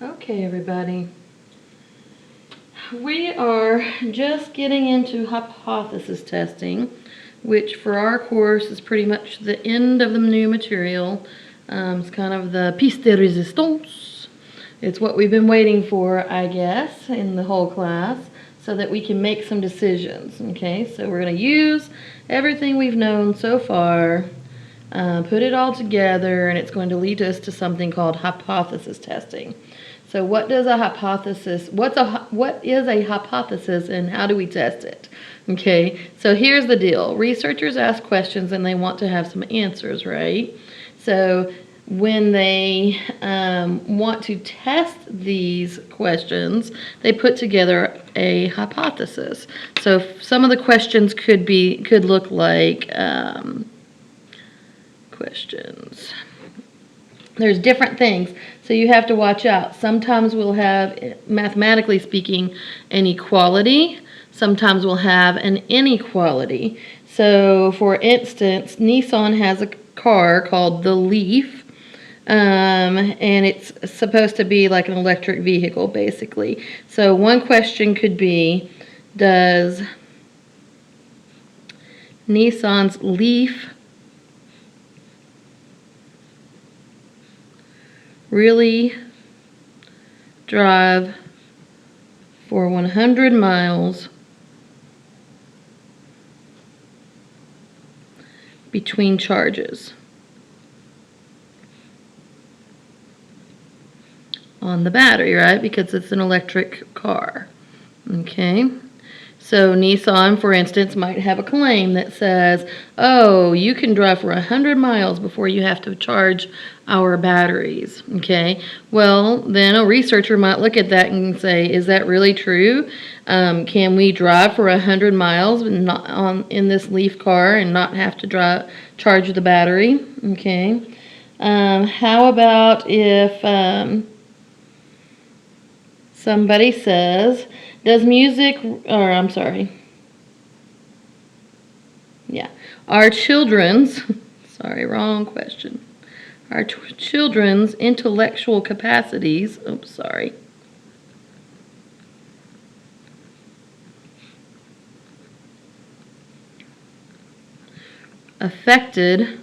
Okay, everybody. We are just getting into hypothesis testing, which for our course is pretty much the end of the new material. It's kind of the piece de resistance. It's what we've been waiting for, I guess, in the whole class, so that we can make some decisions. Okay, so we're going to use everything we've known so far, put it all together, and it's going to lead us to something called hypothesis testing. So what is a hypothesis, and how do we test it? Okay, so here's the deal. Researchers ask questions and they want to have some answers, right? So when they want to test these questions, they put together a hypothesis. So some of the questions could look like questions. There's different things, so you have to watch out. Sometimes we'll have, mathematically speaking, an equality. Sometimes we'll have an inequality. So, for instance, Nissan has a car called the Leaf, and it's supposed to be like an electric vehicle, basically. So one question could be, does Nissan's Leaf really drive for 100 miles between charges on the battery, right? Because it's an electric car. Okay. So Nissan, for instance, might have a claim that says, oh, you can drive for 100 miles before you have to charge our batteries. Okay. Well, then a researcher might look at that and say, is that really true? Can we drive for 100 miles in this Leaf car and not have to charge the battery? Okay. How about if somebody says, does music, or I'm sorry, yeah, our children's, sorry, wrong question, our children's intellectual capacities, oops, sorry, affected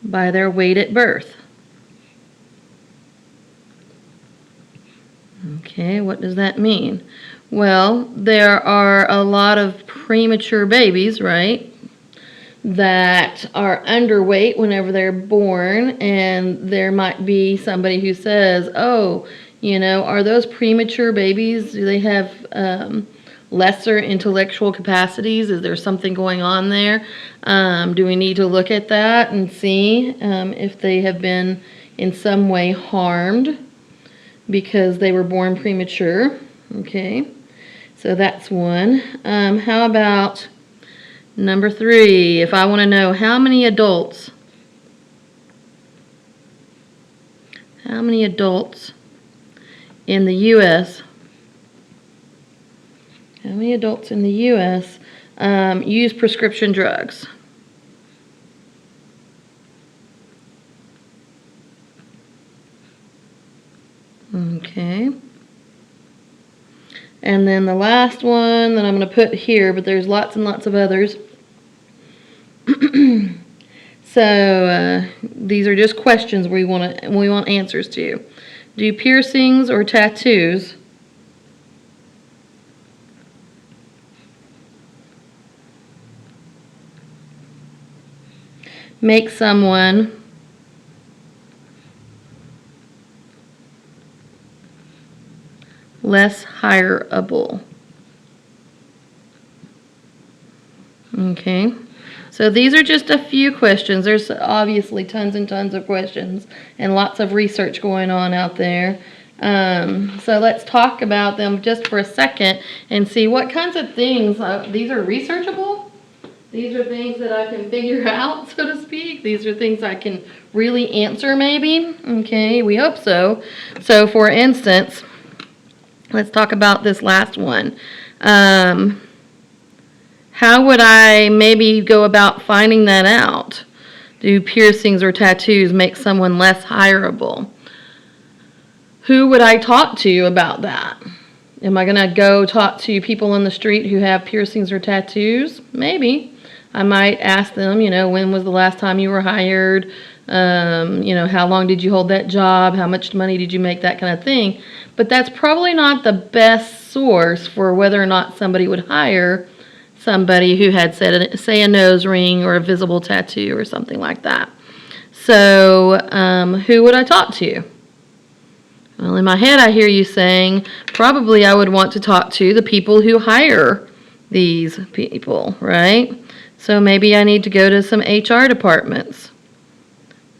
by their weight at birth? Okay, what does that mean? Well, there are a lot of premature babies, right, that are underweight whenever they're born, and there might be somebody who says, oh, are those premature babies, do they have lesser intellectual capacities? Is there something going on there? Do we need to look at that and see if they have been in some way harmed because they were born premature? Okay, so that's one. How about number 3? If I want to know how many adults in the U.S. Use prescription drugs? Okay. And then the last one that I'm going to put here, but there's lots and lots of others. So these are just questions we want answers to. Do piercings or tattoos make someone less hireable? Okay, so these are just a few questions. There's obviously tons and tons of questions and lots of research going on out there. So let's talk about them just for a second and see what kinds of things. These are researchable. These are things that I can figure out, so to speak. These are things I can really answer, maybe. Okay, we hope so. So for instance, let's talk about this last one. How would I maybe go about finding that out? Do piercings or tattoos make someone less hireable? Who would I talk to about that? Am I going to go talk to people on the street who have piercings or tattoos? Maybe. I might ask them, when was the last time you were hired? How long did you hold that job? How much money did you make? That kind of thing. But that's probably not the best source for whether or not somebody would hire somebody who had, say, a nose ring or a visible tattoo or something like that. So who would I talk to? Well, in my head, I hear you saying, probably I would want to talk to the people who hire these people, right? So maybe I need to go to some HR departments.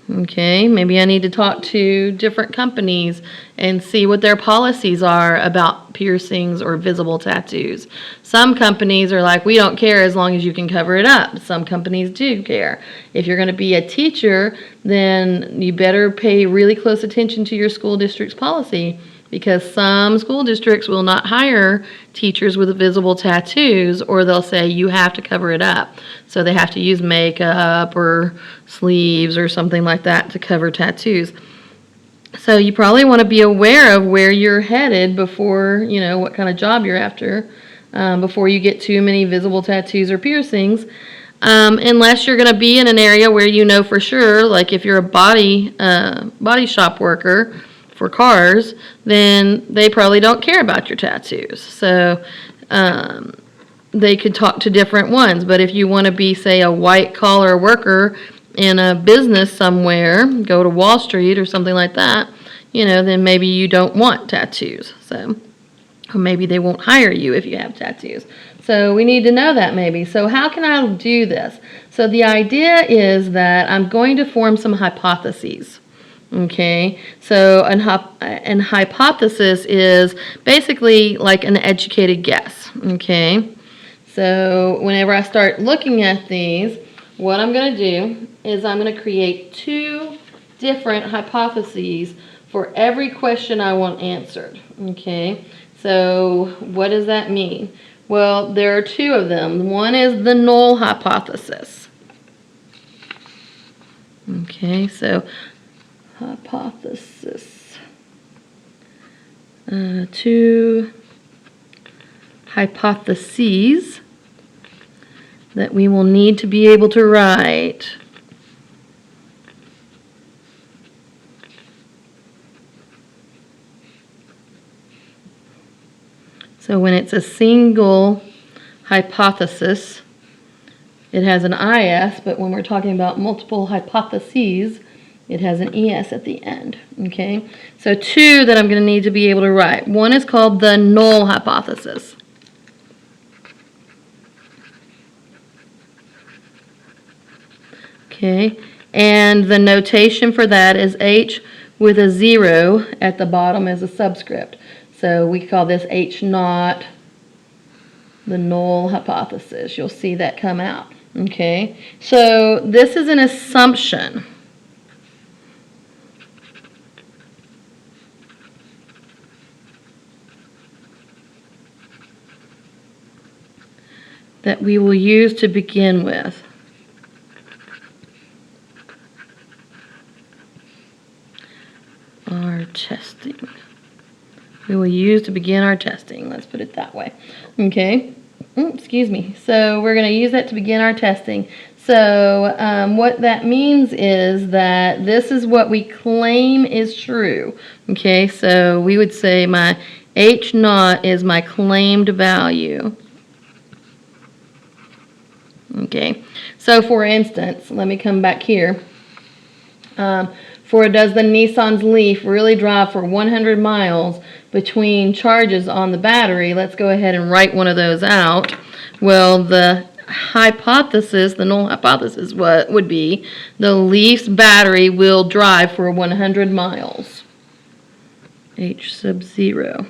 Okay, maybe I need to talk to different companies and see what their policies are about piercings or visible tattoos. Some companies are like, we don't care as long as you can cover it up. Some companies do care. If you're going to be a teacher, then you better pay really close attention to your school district's policy, because some school districts will not hire teachers with visible tattoos, or they'll say you have to cover it up. So they have to use makeup or sleeves or something like that to cover tattoos. So you probably want to be aware of where you're headed before, what kind of job you're after, before you get too many visible tattoos or piercings. Unless you're going to be in an area where you know for sure, like if you're a body shop worker for cars, then they probably don't care about your tattoos. So they could talk to different ones. But if you want to be, say, a white-collar worker in a business somewhere, go to Wall Street or something like that, then maybe you don't want tattoos. So, or maybe they won't hire you if you have tattoos. So we need to know that maybe. So how can I do this? So the idea is that I'm going to form some hypotheses. Okay, so an hypothesis is basically like an educated guess. Okay, so whenever I start looking at these, what I'm going to do is I'm going to create 2 different hypotheses for every question I want answered. Okay, so what does that mean? Well, there are 2 of them. One is the null hypothesis. Okay, so hypothesis. 2 hypotheses that we will need to be able to write. So when it's a single hypothesis, it has an IS, but when we're talking about multiple hypotheses, it has an ES at the end. Okay, so 2 that I'm going to need to be able to write. One is called the null hypothesis. Okay, and the notation for that is H with a 0 at the bottom as a subscript. So we call this H naught the null hypothesis. You'll see that come out. Okay, so this is an assumption. That we will use to begin with. Our testing. We will use to begin our testing. Let's put it that way. Okay. Excuse me. So we're going to use that to begin our testing. So what that means is that this is what we claim is true. Okay. So we would say my H naught is my claimed value. Okay. So for instance, let me come back here. For does the Nissan's Leaf really drive for 100 miles between charges on the battery? Let's go ahead and write one of those out. Well, the hypothesis, the null hypothesis, what would be the Leaf's battery will drive for 100 miles. H sub 0.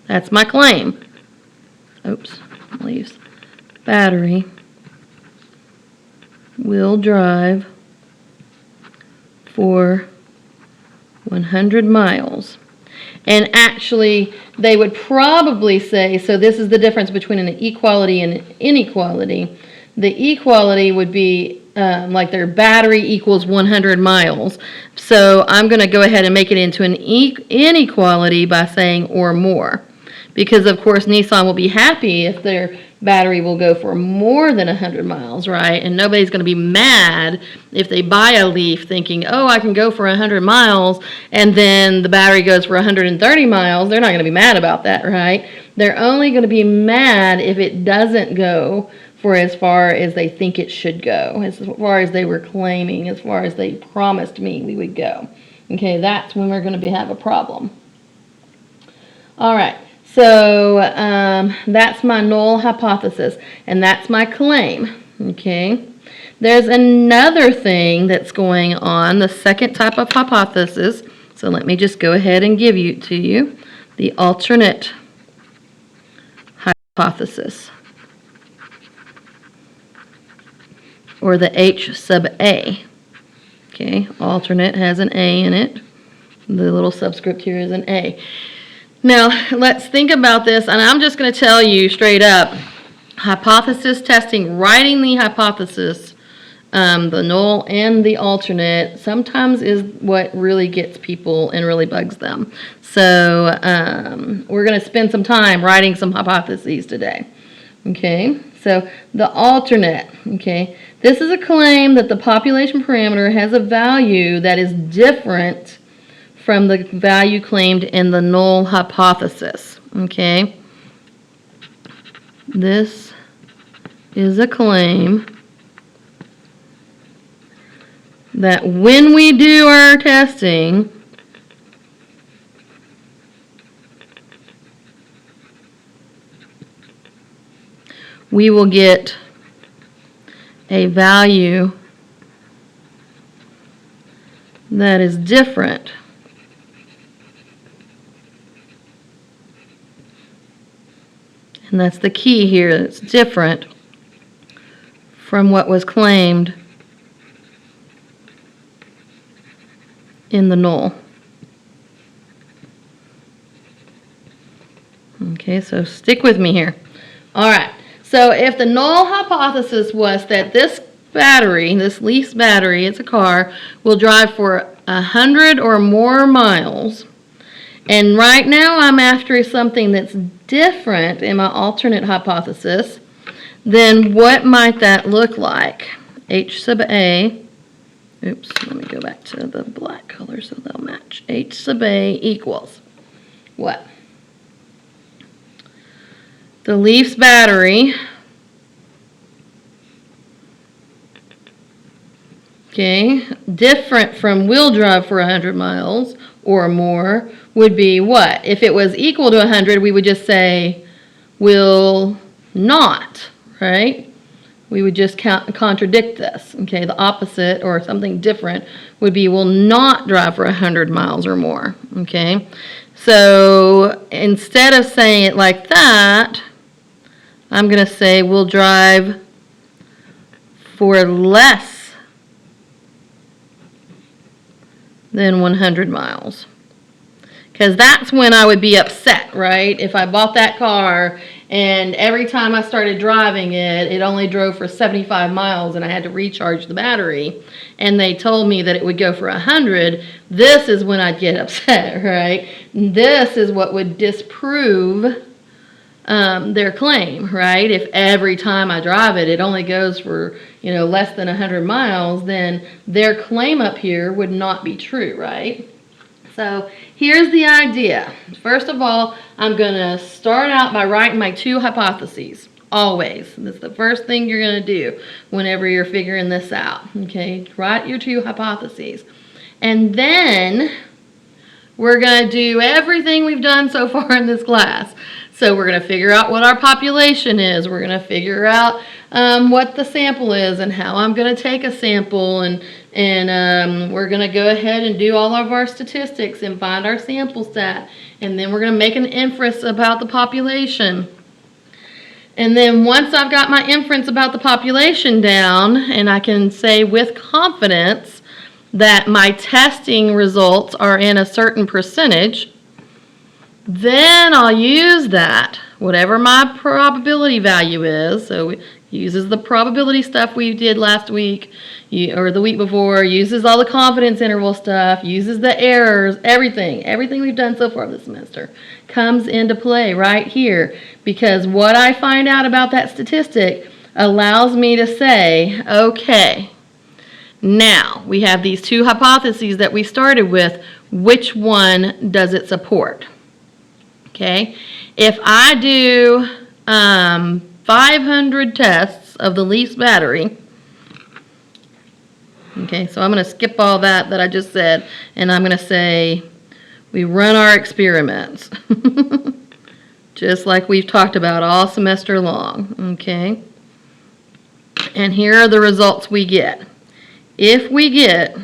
That's my claim. Oops, Leaf's battery will drive for 100 miles. And actually, they would probably say, so this is the difference between an equality and an inequality. The equality would be like their battery equals 100 miles. So I'm going to go ahead and make it into an inequality by saying or more. Because, of course, Nissan will be happy if their battery will go for more than 100 miles, right? And nobody's going to be mad if they buy a Leaf thinking, oh, I can go for 100 miles, and then the battery goes for 130 miles. They're not going to be mad about that, right? They're only going to be mad if it doesn't go for as far as they think it should go, as far as they were claiming, as far as they promised me we would go. Okay, that's when we're going to have a problem. All right. So that's my null hypothesis, and that's my claim, okay? There's another thing that's going on, the second type of hypothesis. So let me just go ahead and give it to you, the alternate hypothesis, or the H sub A, okay? Alternate has an A in it. The little subscript here is an A. Now, let's think about this, and I'm just going to tell you straight up, hypothesis testing, writing the hypothesis, the null and the alternate, sometimes is what really gets people and really bugs them. So we're going to spend some time writing some hypotheses today. Okay, so the alternate, okay, this is a claim that the population parameter has a value that is different from the value claimed in the null hypothesis, okay? This is a claim that when we do our testing, we will get a value that is different and that's the key here. It's different from what was claimed in the null. Okay, so stick with me here. All right, so if the null hypothesis was that this battery, this Leaf's battery, it's a car, will drive for 100 or more miles, and right now I'm after something that's different in my alternate hypothesis, then what might that look like? H sub A, oops, let me go back to the black color so they'll match. H sub A equals what? The Leaf's battery, okay, different from will drive for 100 miles or more would be what? If it was equal to 100, we would just say will not, right? We would just contradict this, okay? The opposite or something different would be will not drive for 100 miles or more, okay? So instead of saying it like that, I'm going to say will drive for less than 100 miles. Because that's when I would be upset, right? If I bought that car and every time I started driving it, it only drove for 75 miles and I had to recharge the battery, and they told me that it would go for 100, this is when I'd get upset, right? This is what would disprove their claim, right? If every time I drive it, it only goes for, less than 100 miles, then their claim up here would not be true, right? So here's the idea. First of all, I'm going to start out by writing my two hypotheses. Always. That's the first thing you're going to do whenever you're figuring this out. Okay, write your two hypotheses. And then we're going to do everything we've done so far in this class. So we're going to figure out what our population is. We're going to figure out what the sample is and how I'm going to take a sample, and we're going to go ahead and do all of our statistics and find our sample stat, and then we're going to make an inference about the population. And then once I've got my inference about the population down, and I can say with confidence that my testing results are in a certain percentage, Then I'll use that, whatever my probability value is. So it uses the probability stuff we did last week or the week before, uses all the confidence interval stuff, uses the errors, everything we've done so far this semester comes into play right here, because what I find out about that statistic allows me to say, okay, now we have these two hypotheses that we started with. Which one does it support? Okay, if I do 500 tests of the least battery, okay, so I'm going to skip all that I just said, and I'm going to say we run our experiments, just like we've talked about all semester long, okay? And here are the results we get. If we get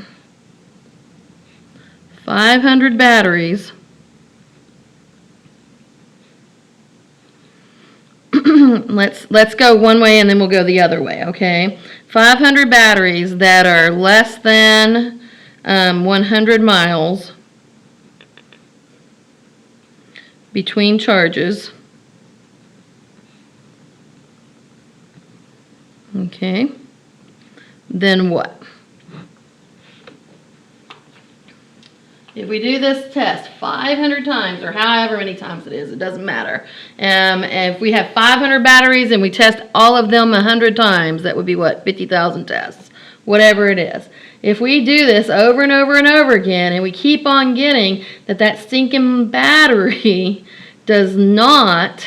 500 batteries, let's go one way and then we'll go the other way, okay? 500 batteries that are less than 100 miles between charges. Okay. Then what? If we do this test 500 times, or however many times it is, it doesn't matter. If we have 500 batteries and we test all of them 100 times, that would be what? 50,000 tests, whatever it is. If we do this over and over and over again, and we keep on getting that stinking battery does not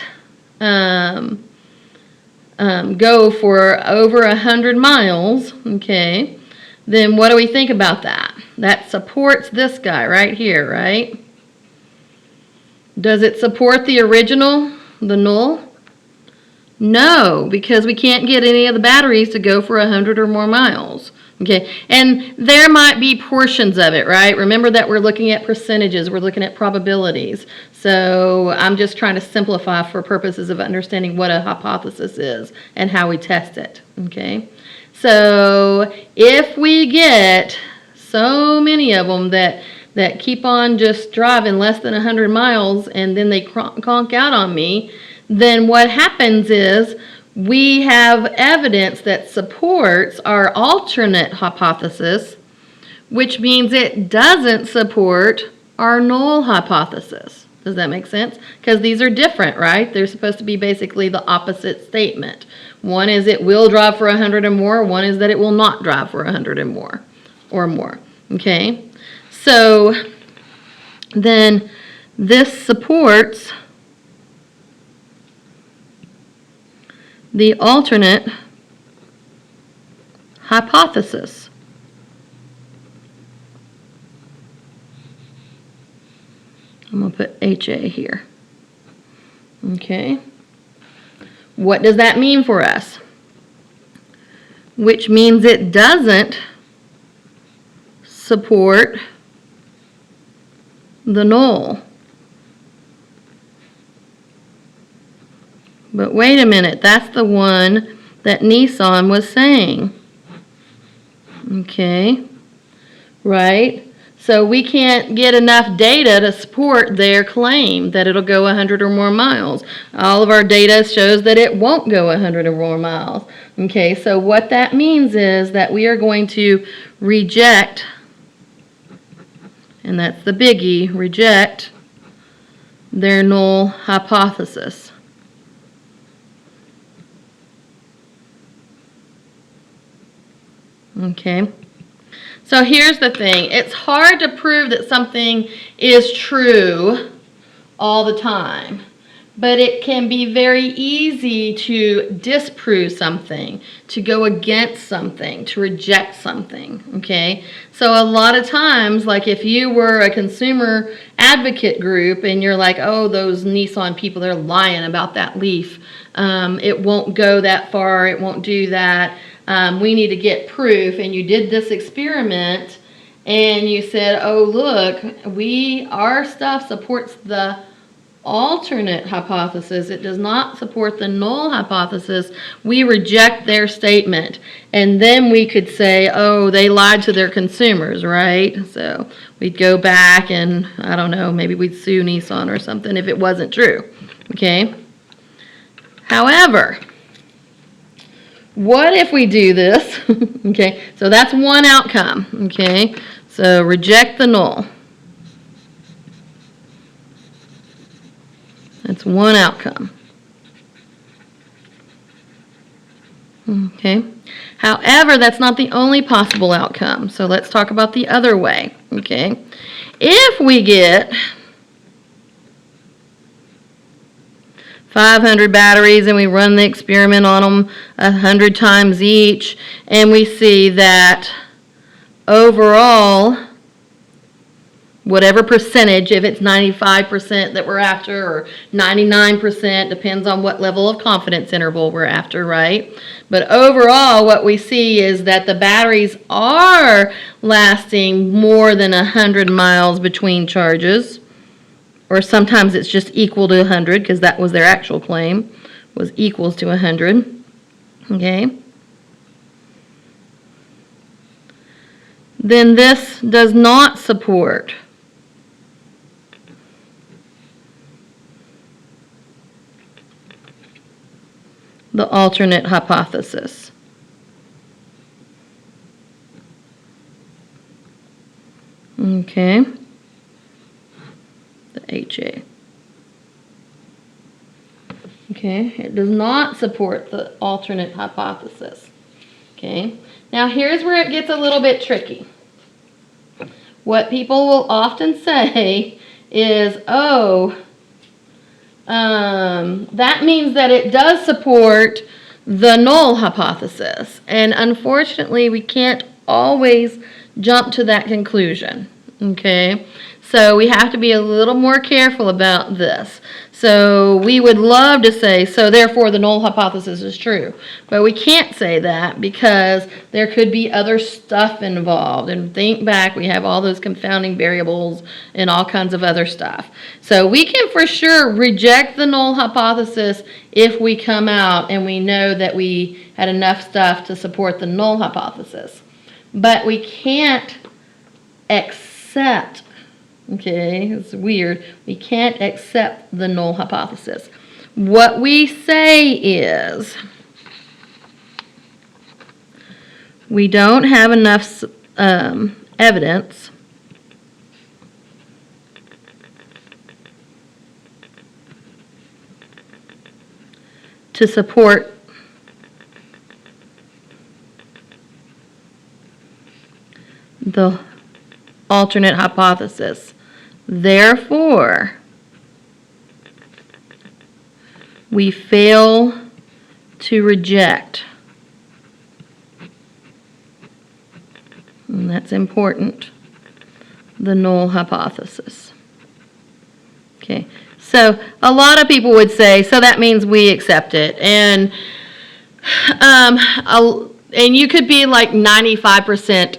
go for over 100 miles, okay, then what do we think about that? That supports this guy right here, right? Does it support the original, the null? No, because we can't get any of the batteries to go for 100 or more miles. Okay, and there might be portions of it, right? Remember that we're looking at percentages, we're looking at probabilities. So I'm just trying to simplify for purposes of understanding what a hypothesis is and how we test it, okay? So if we get so many of them that keep on just driving less than 100 miles and then they conk out on me, then what happens is we have evidence that supports our alternate hypothesis, which means it doesn't support our null hypothesis. Does that make sense? Because these are different, right? They're supposed to be basically the opposite statement. One is it will drive for 100 or more. One is that it will not drive for 100 and more or more. Okay? So then this supports the alternate hypothesis. I'm going to put HA here. Okay. What does that mean for us? Which means it doesn't support the null. But wait a minute, that's the one that Nissan was saying. Okay, right? So we can't get enough data to support their claim that it'll go 100 or more miles. All of our data shows that it won't go 100 or more miles. Okay, so what that means is that we are going to reject, and that's the biggie, reject their null hypothesis. Okay. So here's the thing. It's hard to prove that something is true all the time, but it can be very easy to disprove something, to go against something, to reject something, okay? So a lot of times, like if you were a consumer advocate group and you're like, oh, those Nissan people, they're lying about that Leaf. It won't go that far, it won't do that. We need to get proof, and you did this experiment and you said, oh look, our stuff supports the alternate hypothesis, it does not support the null hypothesis, we reject their statement. And then we could say, oh, they lied to their consumers, right? So we'd go back and, I don't know, maybe we'd sue Nissan or something if it wasn't true, okay? However, what if we do this? Okay, so that's one outcome, okay? So reject the null. That's one outcome. Okay. However, that's not the only possible outcome. So let's talk about the other way. Okay. If we get 500 batteries and we run the experiment on them 100 times each, and we see that overall, whatever percentage, if it's 95% that we're after or 99%, depends on what level of confidence interval we're after, right? But overall, what we see is that the batteries are lasting more than 100 miles between charges, or sometimes it's just equal to 100 because that was their actual claim, was equals to 100, okay? Then this does not support the alternate hypothesis. Okay. The HA. Okay, it does not support the alternate hypothesis. Okay, now here's where it gets a little bit tricky. What people will often say is, oh, that means that it does support the null hypothesis. And unfortunately, we can't always jump to that conclusion. Okay, so we have to be a little more careful about this. So we would love to say, so therefore the null hypothesis is true. But we can't say that because there could be other stuff involved. And think back, we have all those confounding variables and all kinds of other stuff. So we can for sure reject the null hypothesis if we come out and we know that we had enough stuff to support the null hypothesis. But we can't accept, okay, it's weird, we can't accept the null hypothesis. What we say is we don't have enough evidence to support the alternate hypothesis. Therefore, we fail to reject. And that's important. The null hypothesis. Okay. So a lot of people would say, so that means we accept it. And you could be like 95%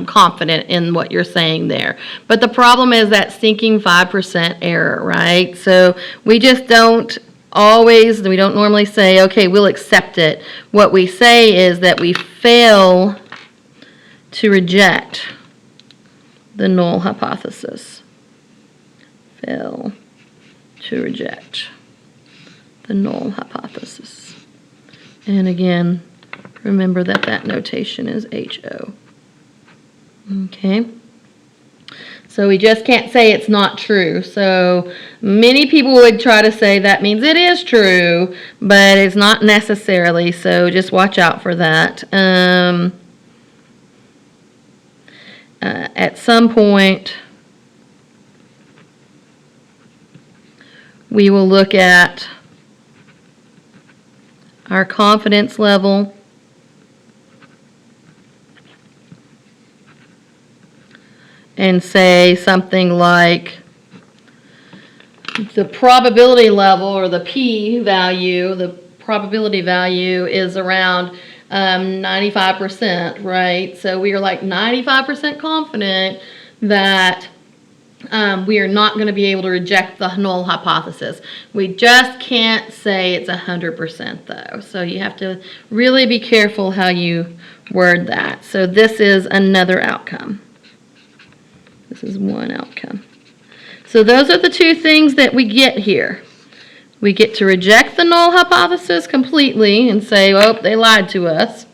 confident in what you're saying there. But the problem is that stinking 5% error, right? So we just don't always, we don't normally say, okay, we'll accept it. What we say is that we fail to reject the null hypothesis. Fail to reject the null hypothesis. And again, remember that that notation is HO. Okay, so we just can't say it's not true. So many people would try to say that means it is true, but it's not necessarily, so just watch out for that. At some point, we will look at our confidence level and say something like the probability level or the p value, the probability value is around 95%, right? So we are like 95% confident that we are not going to be able to reject the null hypothesis. We just can't say it's 100% though. So you have to really be careful how you word that. So this is another outcome. This is one outcome. So those are the two things that we get here. We get to reject the null hypothesis completely and say, oh, they lied to us,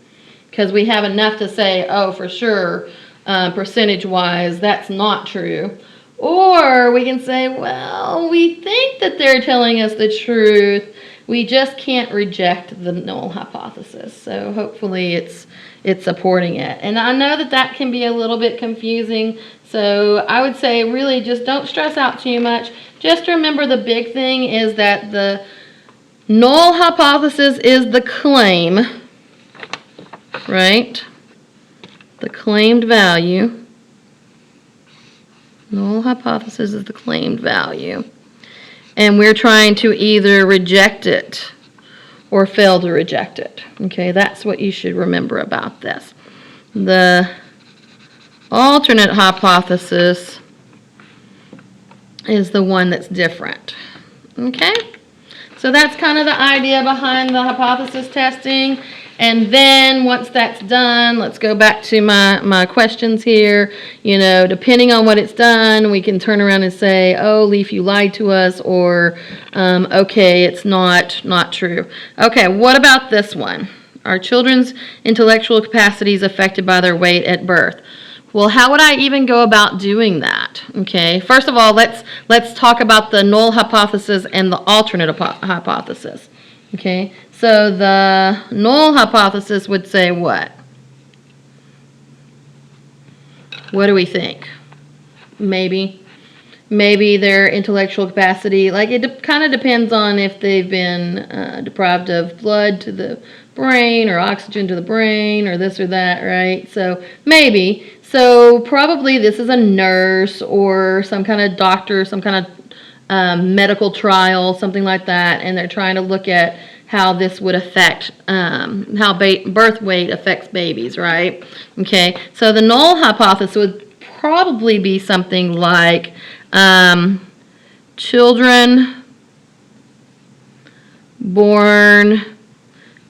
because we have enough to say, oh, for sure, percentage-wise, that's not true. Or we can say, well, we think that they're telling us the truth. We just can't reject the null hypothesis. So hopefully it's supporting it. And I know that that can be a little bit confusing. So I would say really just don't stress out too much. Just remember the big thing is that the null hypothesis is the claim, right? The claimed value. Null hypothesis is the claimed value. And we're trying to either reject it or fail to reject it. Okay, that's what you should remember about this. The alternate hypothesis is the one that's different. Okay, so that's kind of the idea behind the hypothesis testing. And then once that's done, let's go back to my questions here. You know, depending on what it's done, we can turn around and say, oh, Leaf, you lied to us, or okay, it's not true. Okay, what about this one? Are children's intellectual capacities affected by their weight at birth? Well, how would I even go about doing that? Okay, first of all, let's talk about the null hypothesis and the alternate hypothesis. Okay, so the null hypothesis would say what? What do we think? Maybe their intellectual capacity, like it kind of depends on if they've been deprived of blood to the brain or oxygen to the brain or this or that, right? So maybe. So probably this is a nurse or some kind of doctor, some kind of medical trial, something like that, and they're trying to look at how this would affect, how birth weight affects babies, right? Okay, so the null hypothesis would probably be something like children born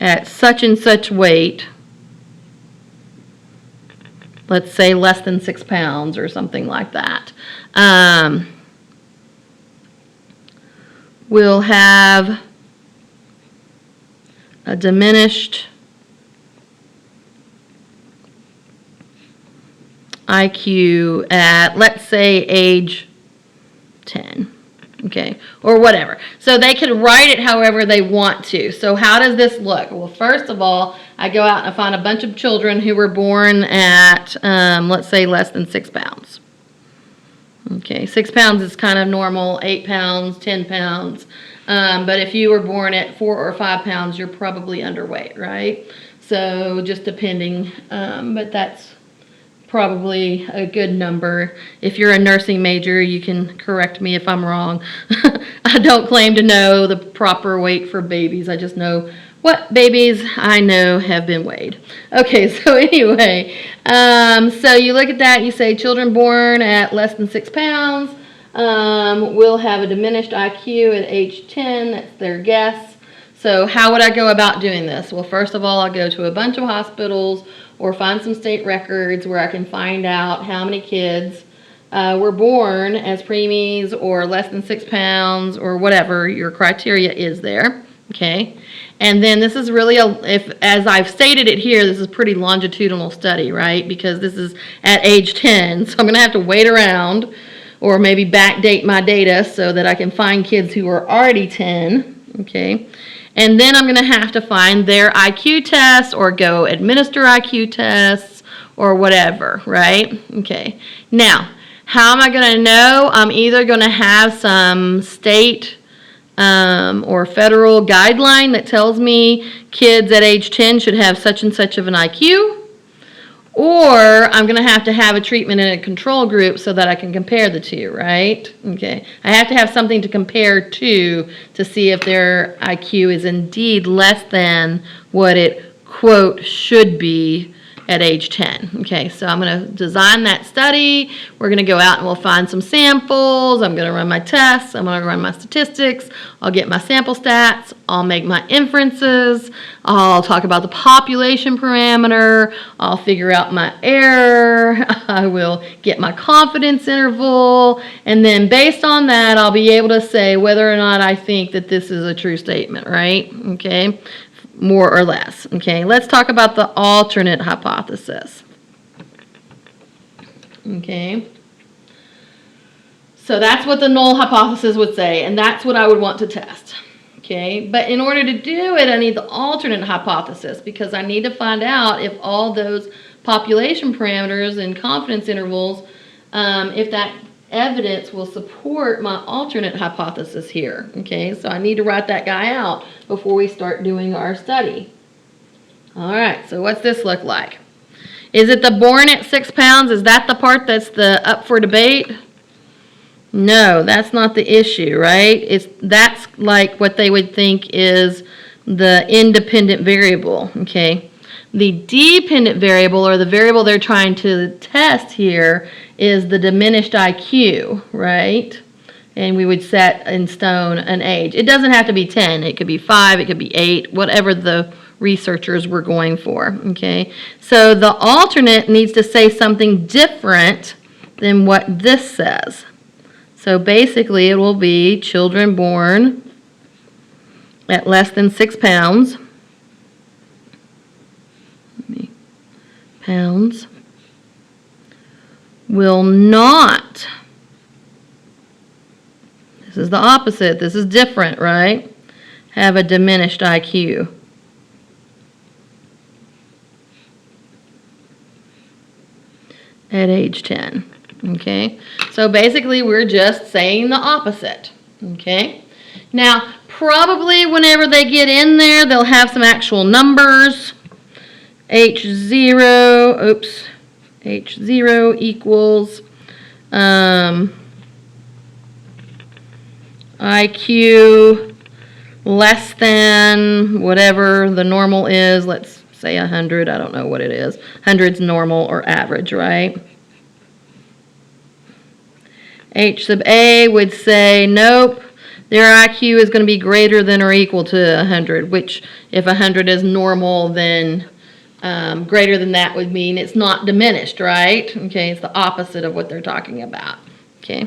at such and such weight, let's say less than 6 pounds or something like that, will have a diminished IQ at, let's say, age 10, okay, or whatever. So they could write it however they want to. So how does this look? Well, first of all, I go out and I find a bunch of children who were born at, let's say, less than 6 pounds. Okay, 6 pounds is kind of normal, 8 pounds, 10 pounds. But if you were born at 4 or 5 pounds, you're probably underweight, right? So just depending, but that's probably a good number. If you're a nursing major, you can correct me if I'm wrong. I don't claim to know the proper weight for babies. I just know what babies I know have been weighed. Okay, so anyway, so you look at that, you say children born at less than 6 pounds will have a diminished IQ at age 10. That's their guess. So how would I go about doing this? Well, first of all, I'll go to a bunch of hospitals or find some state records where I can find out how many kids were born as preemies or less than 6 pounds or whatever your criteria is there. Okay, and then this is really as I've stated it here, this is a pretty longitudinal study, right? Because this is at age 10, so I'm going to have to wait around or maybe backdate my data so that I can find kids who are already 10, okay? And then I'm going to have to find their IQ tests or go administer IQ tests or whatever, right? Okay. Now, how am I going to know? I'm either going to have some state or federal guideline that tells me kids at age 10 should have such and such of an IQ, or I'm going to have a treatment in a control group so that I can compare the two, right? Okay. I have to have something to compare to see if their IQ is indeed less than what it, quote, should be at age 10. Okay, so I'm going to design that study. We're going to go out and we'll find some samples. I'm going to run my tests. I'm going to run my statistics. I'll get my sample stats. I'll make my inferences. I'll talk about the population parameter. I'll figure out my error. I will get my confidence interval. And then based on that, I'll be able to say whether or not I think that this is a true statement, right? Okay, more or less. Okay, let's talk about the alternate hypothesis. Okay, so that's what the null hypothesis would say, and that's what I would want to test. Okay, but in order to do it, I need the alternate hypothesis because I need to find out if all those population parameters and confidence intervals, if that evidence will support my alternate hypothesis here. Okay, so I need to write that guy out before we start doing our study. All right, so what's this look like? Is it the born at 6 pounds? Is that the part that's the up for debate? No, that's not the issue, right? That's like what they would think is the independent variable, okay? The dependent variable, or the variable they're trying to test here, is the diminished IQ, right? And we would set in stone an age. It doesn't have to be 10. It could be 5, it could be 8, whatever the researchers were going for, okay? So the alternate needs to say something different than what this says. So basically, it will be children born at less than 6 pounds. Pounds will not, this is the opposite, this is different, right? Have a diminished IQ. At age 10. Okay, so basically we're just saying the opposite. Okay, now probably whenever they get in there, they'll have some actual numbers. H0 equals IQ less than whatever the normal is. Let's say 100. I don't know what it is. 100's normal or average, right? H sub A would say, nope, their IQ is going to be greater than or equal to 100, which if 100 is normal, then greater than that would mean it's not diminished, right? Okay, it's the opposite of what they're talking about. Okay.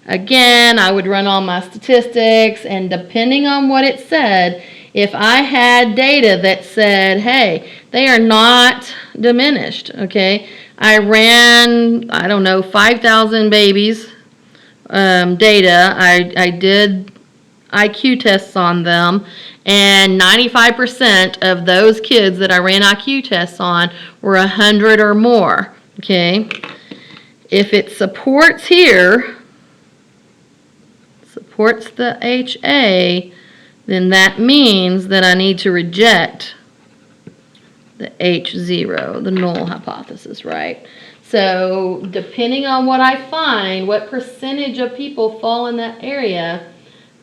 Again, I would run all my statistics, and depending on what it said, if I had data that said, hey, they are not diminished, okay, I ran, I don't know, 5,000 babies data. I did IQ tests on them, and 95% of those kids that I ran IQ tests on were 100 or more, okay? If it supports here, supports the HA, then that means that I need to reject the H0, the null hypothesis, right? So depending on what I find, what percentage of people fall in that area,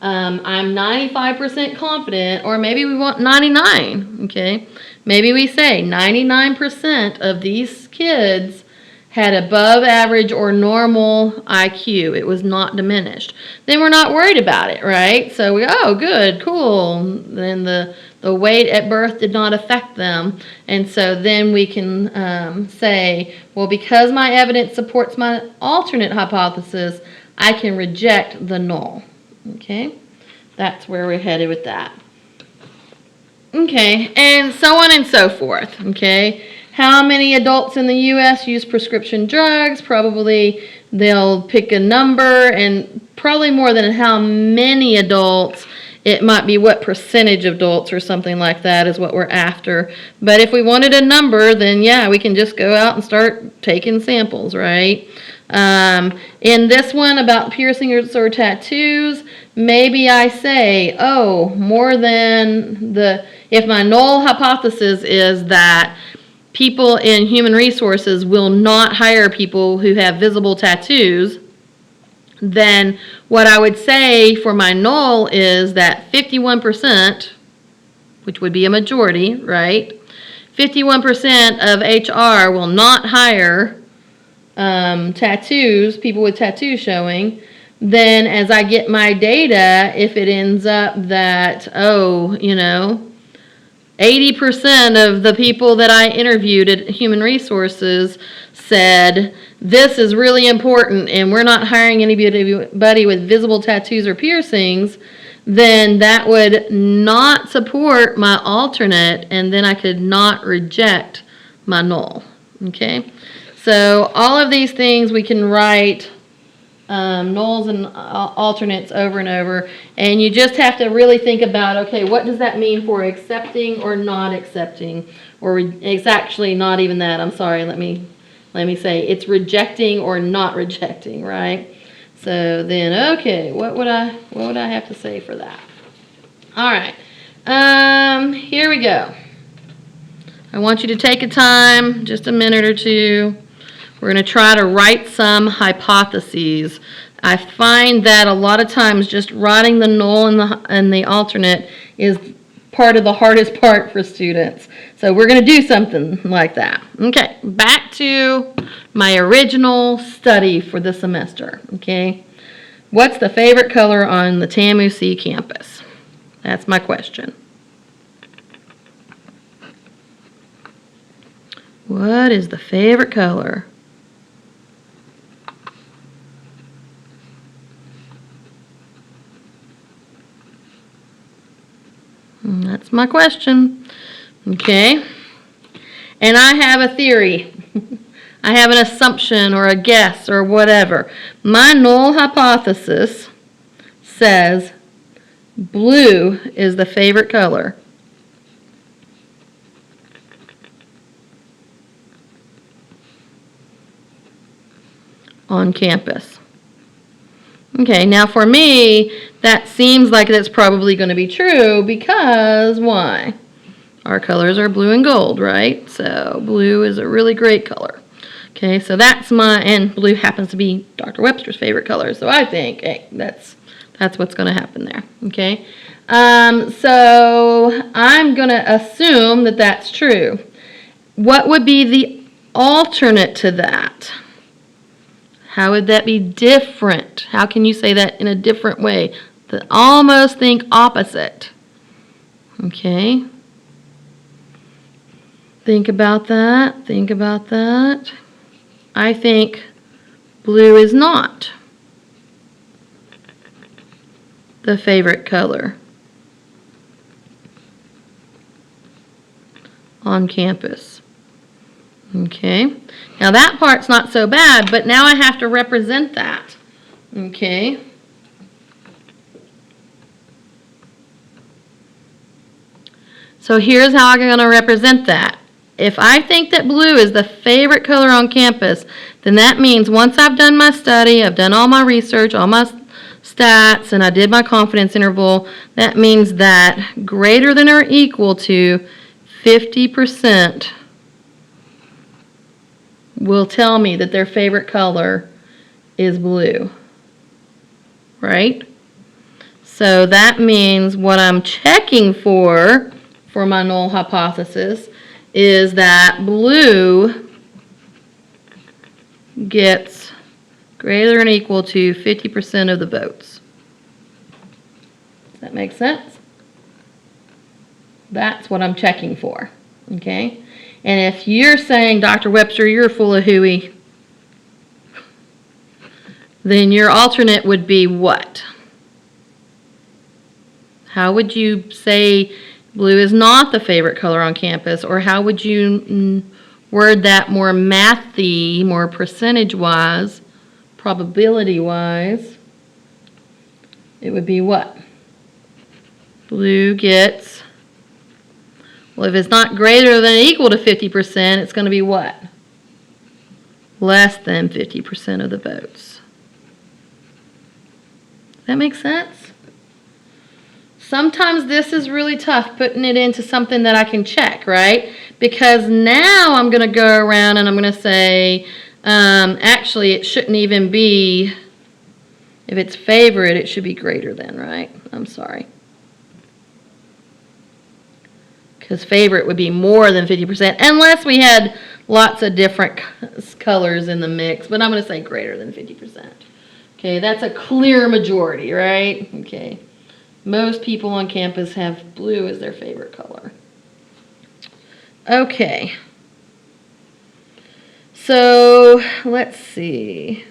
I'm 95% confident, or maybe we want 99, okay? Maybe we say 99% of these kids had above average or normal IQ. It was not diminished. Then we're not worried about it, right? So we, oh, good, cool. Then the weight at birth did not affect them. And so then we can say, well, because my evidence supports my alternate hypothesis, I can reject the null. Okay, that's where we're headed with that. Okay, and so on and so forth. Okay, how many adults in the U.S. use prescription drugs? Probably they'll pick a number, and probably more than how many adults. It might be what percentage of adults or something like that is what we're after. But if we wanted a number, then yeah, we can just go out and start taking samples, right? In this one about piercings or tattoos, maybe I say, oh, more than if my null hypothesis is that people in human resources will not hire people who have visible tattoos, then what I would say for my null is that 51%, which would be a majority, right? 51% of HR will not hire people with tattoos showing, then as I get my data, if it ends up that, 80% of the people that I interviewed at Human Resources said, this is really important and we're not hiring anybody with visible tattoos or piercings, then that would not support my alternate, and then I could not reject my null. Okay? So all of these things we can write nulls and alternates over and over, and you just have to really think about, okay, what does that mean for accepting or not accepting, or it's actually not even that. I'm sorry, let me say it's rejecting or not rejecting, right? So then, okay, what would I have to say for that? All right, here we go. I want you to take a time, just a minute or two. We're going to try to write some hypotheses. I find that a lot of times just writing the null and the alternate is part of the hardest part for students. So we're going to do something like that. Okay, back to my original study for the semester. Okay, what's the favorite color on the TAMU-C campus? That's my question. What is the favorite color? That's my question. Okay. And I have a theory. I have an assumption or a guess or whatever. My null hypothesis says blue is the favorite color. On campus. Okay, now for me, that seems like that's probably going to be true because why? Our colors are blue and gold, right? So blue is a really great color. Okay, so that's and blue happens to be Dr. Webster's favorite color. So I think, hey, that's what's going to happen there. Okay, so I'm going to assume that that's true. What would be the alternate to that? How would that be different? How can you say that in a different way? Almost think opposite. Okay. Think about that. Think about that. I think blue is not the favorite color on campus. Okay, now that part's not so bad, but now I have to represent that. Okay. So here's how I'm going to represent that. If I think that blue is the favorite color on campus, then that means once I've done my study, I've done all my research, all my stats, and I did my confidence interval, that means that greater than or equal to 50% will tell me that their favorite color is blue, right? So that means what I'm checking for my null hypothesis is that blue gets greater than or equal to 50% of the votes. Does that make sense? That's what I'm checking for, okay? And if you're saying, Dr. Webster, you're full of hooey, then your alternate would be what? How would you say blue is not the favorite color on campus? Or how would you word that more mathy, more percentage-wise, probability-wise? It would be what? Blue gets... Well, if it's not greater than or equal to 50%, it's going to be what? Less than 50% of the votes. Does that make sense? Sometimes this is really tough, putting it into something that I can check, right? Because now I'm going to go around and I'm going to say, actually, it shouldn't even be, if it's favorite, it should be greater than, right? I'm sorry. because favorite would be more than 50%, unless we had lots of different colors in the mix, but I'm going to say greater than 50%. Okay, that's a clear majority, right? Okay, most people on campus have blue as their favorite color. Okay, so let's see.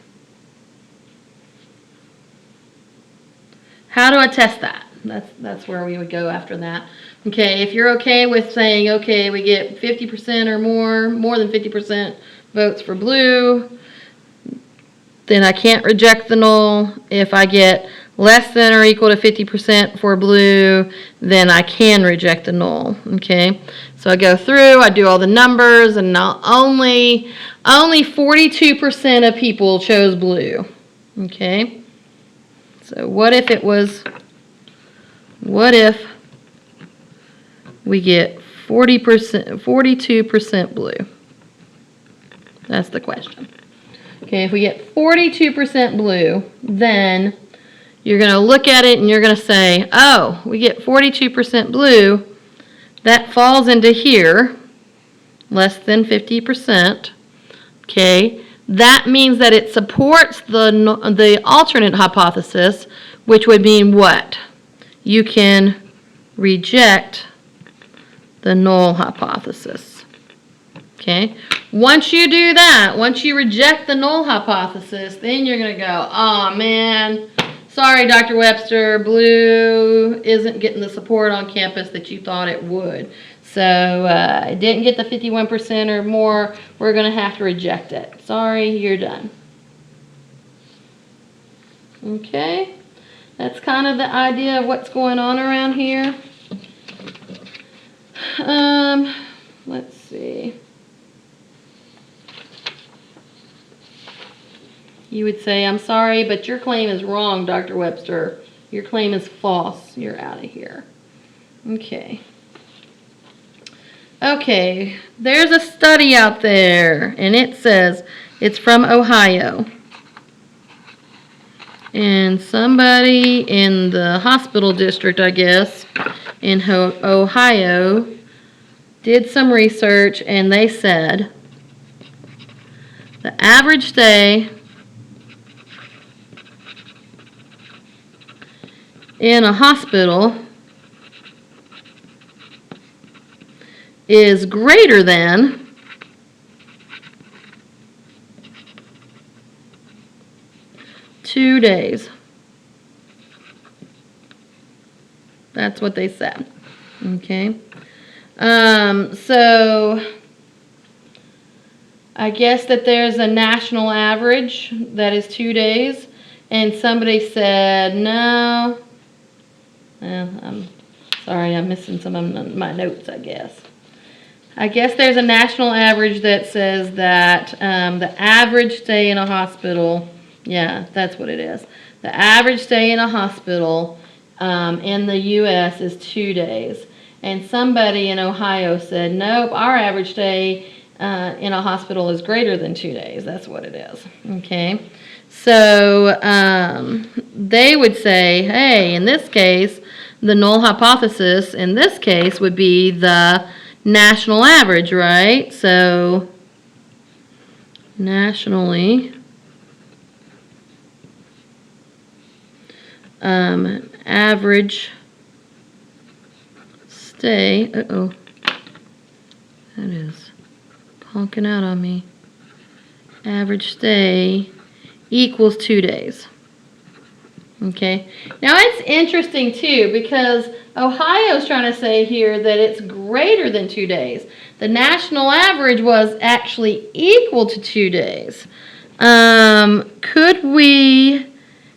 How do I test that? That's where we would go after that. Okay, if you're okay with saying, okay, we get 50% or more than 50% votes for blue, then I can't reject the null. If I get less than or equal to 50% for blue, then I can reject the null. Okay, so I go through, I do all the numbers, and only 42% of people chose blue. Okay, so what if we get 42% blue? That's the question. Okay, if we get 42% blue, then you're going to look at it and you're going to say, oh, we get 42% blue. That falls into here, less than 50%. Okay, that means that it supports the alternate hypothesis, which would mean what? You can reject the null hypothesis. Okay, once you do that, once you reject the null hypothesis, then you're going to go, oh man, sorry, Dr. Webster, blue isn't getting the support on campus that you thought it would. So it didn't get the 51% or more. We're going to have to reject it. Sorry, you're done. Okay, that's kind of the idea of what's going on around here. Let's see. You would say, I'm sorry, but your claim is wrong, Dr. Webster. Your claim is false. You're out of here. Okay. Okay, there's a study out there, and it says it's from Ohio. And somebody in the hospital district, I guess, in Ohio, did some research, and they said the average stay in a hospital is greater than two days. That's what they said. Okay. So I guess that there's a national average that is 2 days, and somebody said no. I'm sorry, I'm missing some of my notes, I guess. I guess there's a national average that says that the average stay in a hospital, yeah, that's what it is. The average stay in a hospital in the U.S. is 2 days. And somebody in Ohio said, nope, our average stay in a hospital is greater than 2 days. That's what it is. Okay. So they would say, hey, in this case, the null hypothesis in this case would be the national average, right? So nationally, average stay, that is honking out on me. Average stay equals 2 days. Okay, now it's interesting too, because Ohio's trying to say here that it's greater than 2 days. The national average was actually equal to 2 days. Could we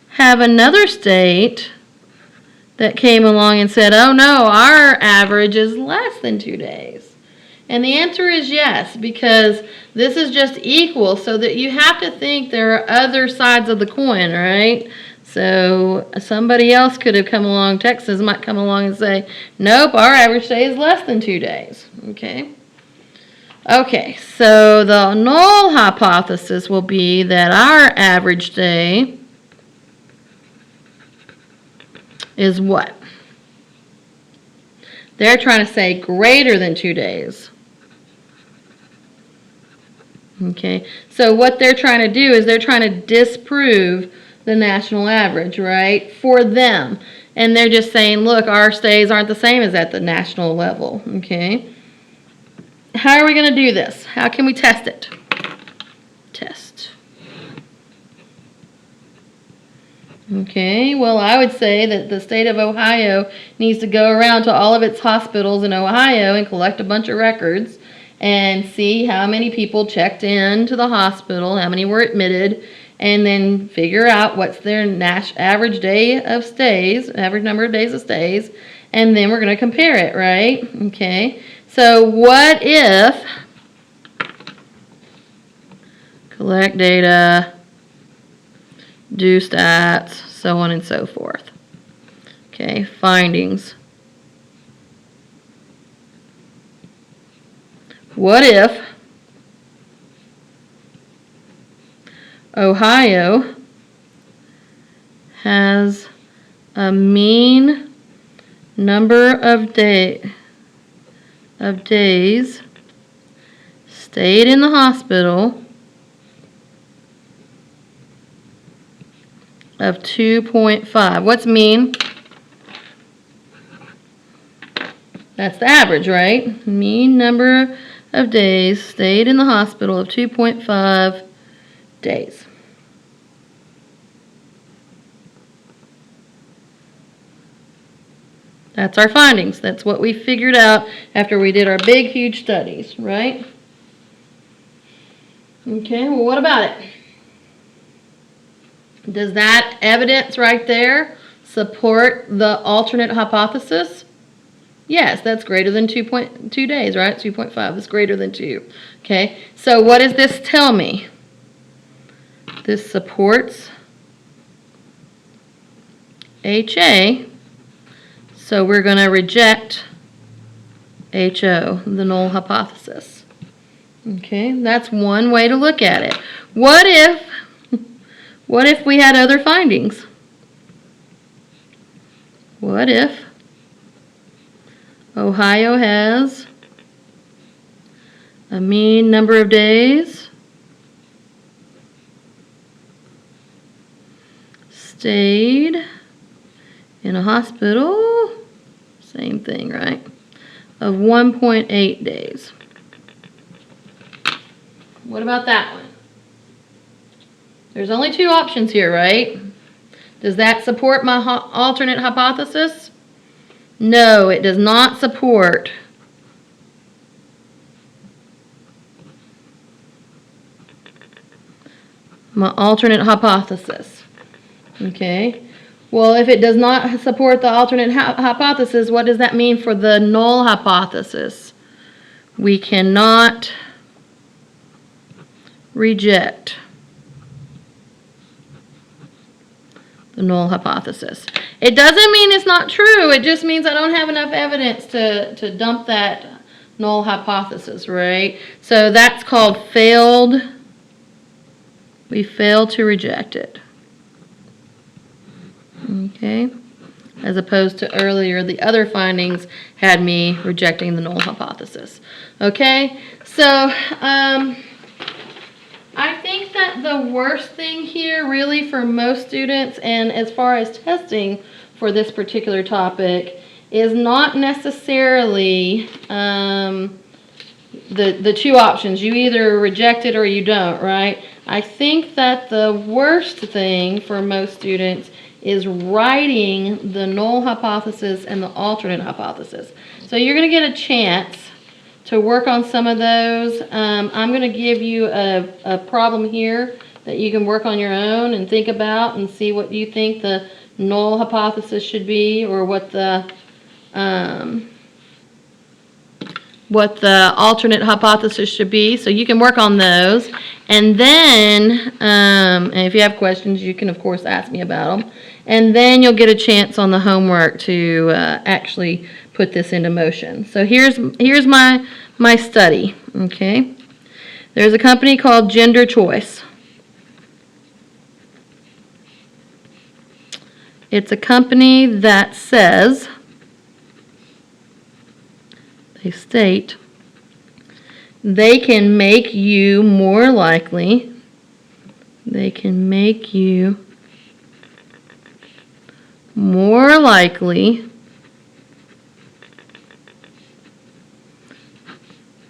have another state that came along and said, oh no, our average is less than 2 days? And the answer is yes, because this is just equal, so that you have to think there are other sides of the coin, right? So somebody else could have come along, Texas might come along and say, nope, our average stay is less than 2 days. Okay. Okay, so the null hypothesis will be that our average stay is what? They're trying to say greater than 2 days. Okay, so what they're trying to do is they're trying to disprove the national average, right, for them. And they're just saying, look, our stays aren't the same as at the national level, okay? How are we going to do this? How can we test it? Test. Okay, well, I would say that the state of Ohio needs to go around to all of its hospitals in Ohio and collect a bunch of records and see how many people checked in to the hospital, how many were admitted, and then figure out what's their average day of stays, average number of days of stays, and then we're going to compare it, right? Okay, so what if, collect data, do stats, so on and so forth. Okay, findings. What if Ohio has a mean number of days stayed in the hospital of 2.5. What's mean? That's the average, right? Mean number of days stayed in the hospital of 2.5 days. That's our findings. That's what we figured out after we did our big, huge studies, right? Okay, well, what about it? Does that evidence right there support the alternate hypothesis? Yes, that's greater than 2.2 days, right? 2.5 is greater than 2. Okay, so what does this tell me? This supports HA, so we're going to reject HO, the null hypothesis. Okay, that's one way to look at it. What if we had other findings? What if Ohio has a mean number of days stayed in a hospital, same thing, right, of 1.8 days. What about that one? There's only two options here, right? Does that support my alternate hypothesis? No, it does not support my alternate hypothesis. Okay. Well, if it does not support the alternate hypothesis, what does that mean for the null hypothesis? We cannot reject the null hypothesis. It doesn't mean it's not true. It just means I don't have enough evidence to dump that null hypothesis, right? So that's called failed. We failed to reject it. Okay? As opposed to earlier, the other findings had me rejecting the null hypothesis. Okay? So, I think that the worst thing here really for most students, and as far as testing for this particular topic, is not necessarily the two options. You either reject it or you don't, right? I think that the worst thing for most students is writing the null hypothesis and the alternate hypothesis. So you're going to get a chance to work on some of those. I'm going to give you a problem here that you can work on your own and think about and see what you think the null hypothesis should be, or what the alternate hypothesis should be. So you can work on those. And then, and if you have questions, you can, of course, ask me about them. And then you'll get a chance on the homework to actually put this into motion. So here's my study, okay? There's a company called Gender Choice. It's a company that says they state they can make you more likely, they can make you more likely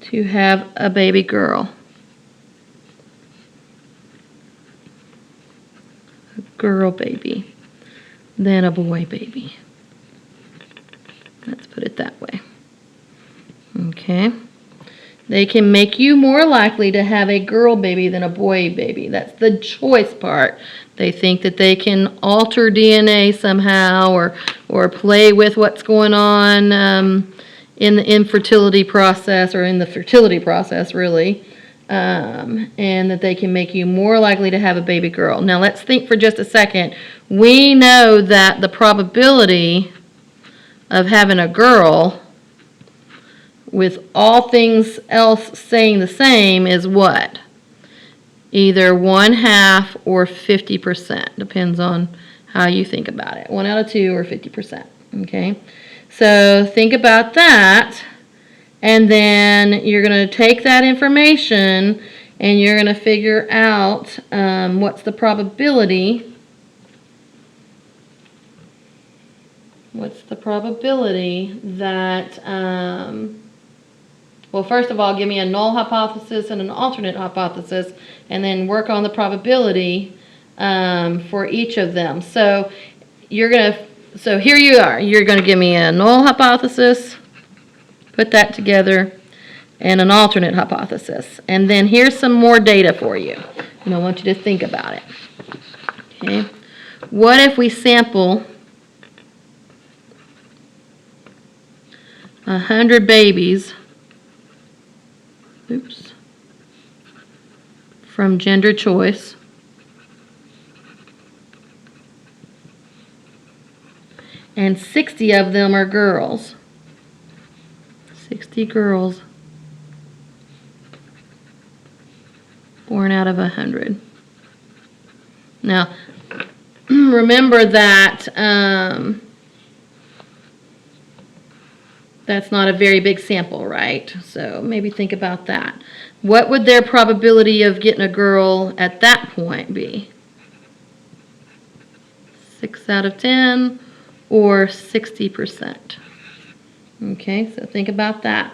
to have a baby girl. A girl baby than a boy baby. Let's put it that way. Okay. They can make you more likely to have a girl baby than a boy baby. That's the choice part. They think that they can alter DNA somehow or play with what's going on in the infertility process or in the fertility process, really, and that they can make you more likely to have a baby girl. Now, let's think for just a second. We know that the probability of having a girl with all things else staying the same is what? Either 1/2 or 50%. Depends on how you think about it. 1 out of 2 or 50%. Okay? So think about that. And then you're going to take that information and you're going to figure out what's the probability. What's the probability that... well, first of all, give me a null hypothesis and an alternate hypothesis, and then work on the probability for each of them. So so here you are. You're going to give me a null hypothesis, put that together, and an alternate hypothesis. And then here's some more data for you, and I want you to think about it. Okay. What if we sample 100 babies from gender choice, and 60 of them are girls. 60 girls born out of 100. Now, remember that that's not a very big sample, right? So maybe think about that. What would their probability of getting a girl at that point be? 6 out of 10 or 60%? Okay, so think about that.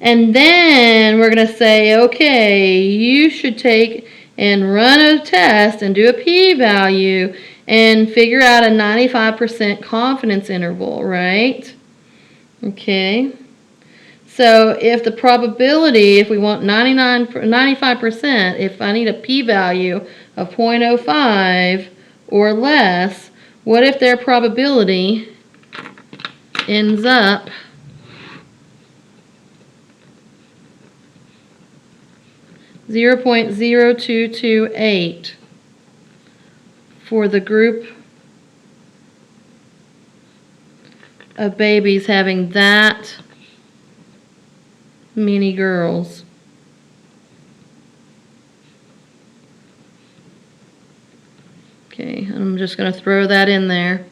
And then we're going to say, okay, you should take and run a test and do a p-value and figure out a 95% confidence interval, right? Okay. So if the probability, if we want 95%, if I need a p-value of 0.05 or less, what if their probability ends up .0228 for the group of babies having that many girls? Okay, I'm just going to throw that in there.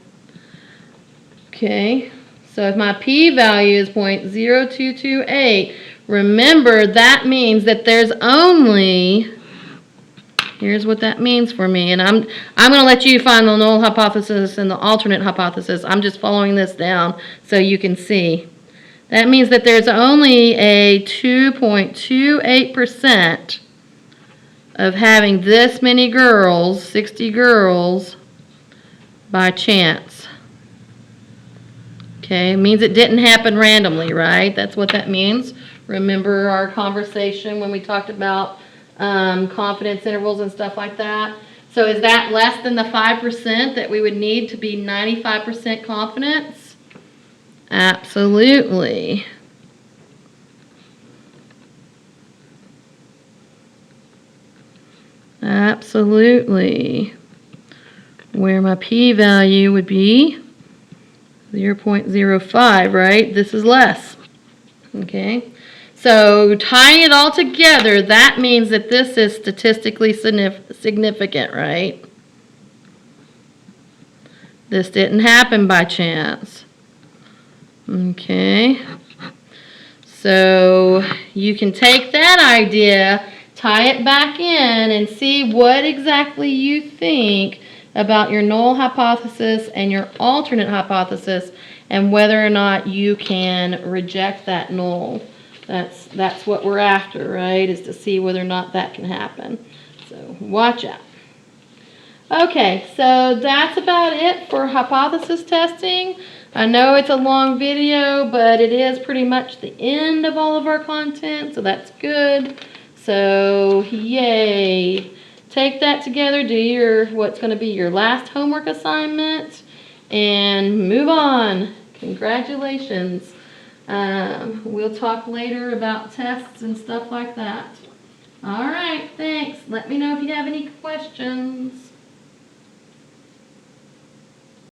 Okay, so if my p-value is 0.0228, remember that means that there's only, here's what that means for me, and I'm going to let you find the null hypothesis and the alternate hypothesis. I'm just following this down so you can see. That means that there's only a 2.28% of having this many girls, 60 girls, by chance. Okay, it means it didn't happen randomly, right? That's what that means. Remember our conversation when we talked about confidence intervals and stuff like that? So is that less than the 5% that we would need to be 95% confidence? Absolutely. Absolutely. Where my p-value would be 0.05, right? This is less. Okay. So tying it all together, that means that this is statistically significant, right? This didn't happen by chance. Okay. So you can take that idea, tie it back in, and see what exactly you think about your null hypothesis and your alternate hypothesis, and whether or not you can reject that null. That's what we're after, right? Is to see whether or not that can happen. So watch out. Okay, so that's about it for hypothesis testing. I know it's a long video, but it is pretty much the end of all of our content, so that's good. So, yay. Take that together, do your what's going to be your last homework assignment, and move on. Congratulations. We'll talk later about tests and stuff like that. All right, thanks. Let me know if you have any questions.